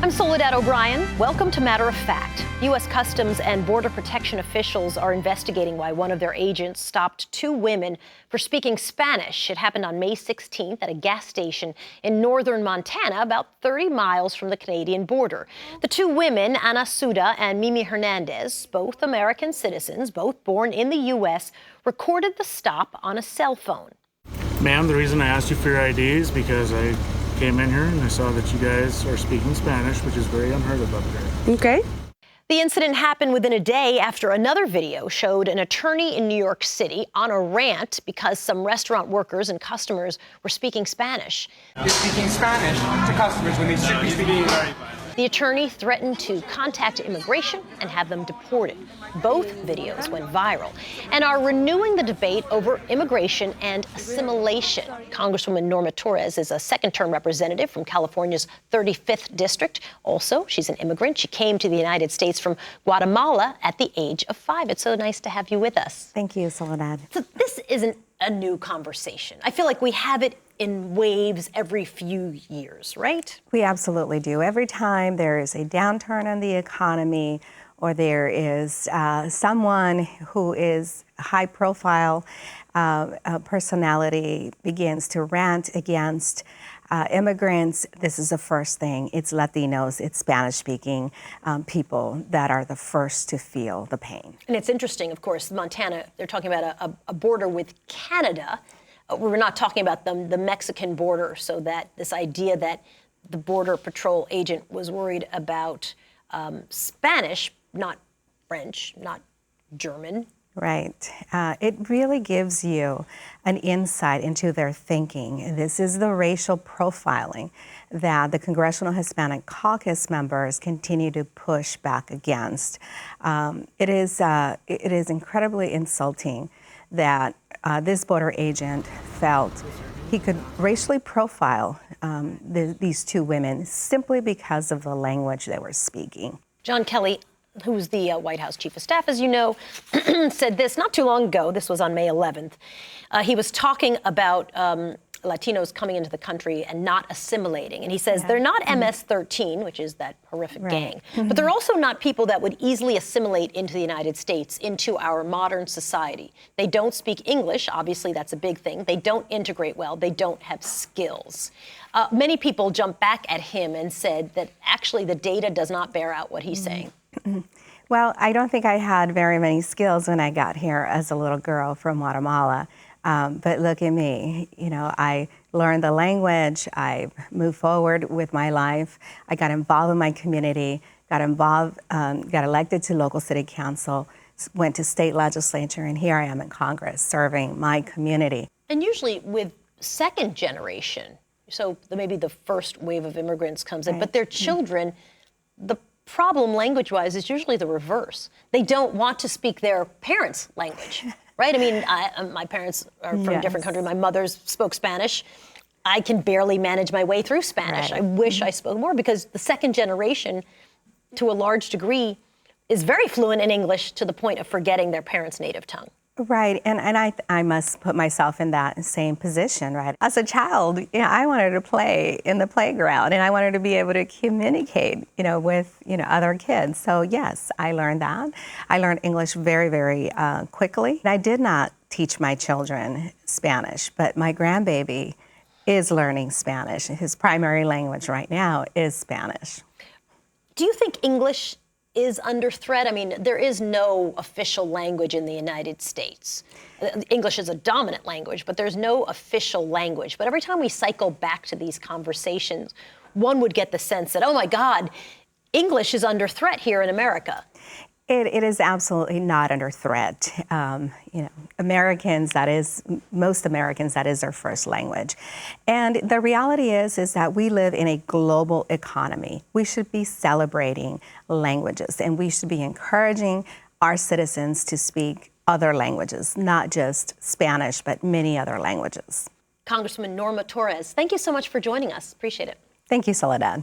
I'm Soledad O'Brien. Welcome to Matter of Fact. U.S. Customs and Border Protection officials are investigating why one of their agents stopped two women for speaking Spanish. It happened on May 16th at a gas station in northern Montana, about 30 miles from the Canadian border. The two women, Ana Suda and Mimi Hernandez, both American citizens, both born in the U.S., recorded the stop on a cell phone. Ma'am, the reason I asked you for your ID is because I came in here and I saw that you guys are speaking Spanish, which is very unheard of up here. Okay. The incident happened within a day after another video showed an attorney in New York City on a rant because some restaurant workers and customers were speaking Spanish. They're speaking Spanish to customers when they should be speaking English. The attorney threatened to contact immigration and have them deported. Both videos went viral and are renewing the debate over immigration and assimilation. Congresswoman Norma Torres is a second-term representative from California's 35th district. Also, she's an immigrant. She came to the United States from Guatemala at the age of 5. It's so nice to have you with us. Thank you, Soledad. So this isn't a new conversation. I feel like we have it in waves every few years, right? We absolutely do. Every time there is a downturn in the economy or there is someone who is high profile personality begins to rant against immigrants, this is the first thing. It's Latinos, it's Spanish-speaking people that are the first to feel the pain. And it's interesting, of course, Montana, they're talking about a border with Canada. We're not talking about the Mexican border, so that this idea that the Border Patrol agent was worried about Spanish, not French, not German. Right. It really gives you an insight into their thinking. This is the racial profiling that the Congressional Hispanic Caucus members continue to push back against. It is incredibly insulting that this border agent felt he could racially profile these two women simply because of the language they were speaking. John Kelly, who's the White House Chief of Staff, as you know, said this not too long ago. This was on May 11th. He was talking about Latinos coming into the country and not assimilating. And he says they're not MS-13, which is that horrific gang, but they're also not people that would easily assimilate into the United States, into our modern society. They don't speak English. Obviously, that's a big thing. They don't integrate well. They don't have skills. Many people jumped back at him and said that actually the data does not bear out what he's saying. Well, I don't think I had very many skills when I got here as a little girl from Guatemala. But look at me, I learned the language, I moved forward with my life, I got involved in my community, got elected to local city council, went to state legislature, and here I am in Congress serving my community. And usually with second generation, so maybe the first wave of immigrants comes in, but their children, the problem language-wise is usually the reverse. They don't want to speak their parents' language. Right? I mean, my parents are from different countries. My mother's spoke Spanish. I can barely manage my way through Spanish. I wish I spoke more because the second generation, to a large degree, is very fluent in English to the point of forgetting their parents' native tongue. Right, and I must put myself in that same position, right? As a child, I wanted to play in the playground, and I wanted to be able to communicate, with, other kids. So yes, I learned that. I learned English very, very quickly. I did not teach my children Spanish, but my grandbaby is learning Spanish. His primary language right now is Spanish. Do you think English is under threat? I mean, there is no official language in the United States. English is a dominant language, but there's no official language. But every time we cycle back to these conversations, one would get the sense that, oh my God, English is under threat here in America. It is absolutely not under threat. Americans, most Americans, that is their first language. And the reality is that we live in a global economy. We should be celebrating languages, and we should be encouraging our citizens to speak other languages, not just Spanish, but many other languages. Congresswoman Norma Torres, thank you so much for joining us. Appreciate it. Thank you, Soledad.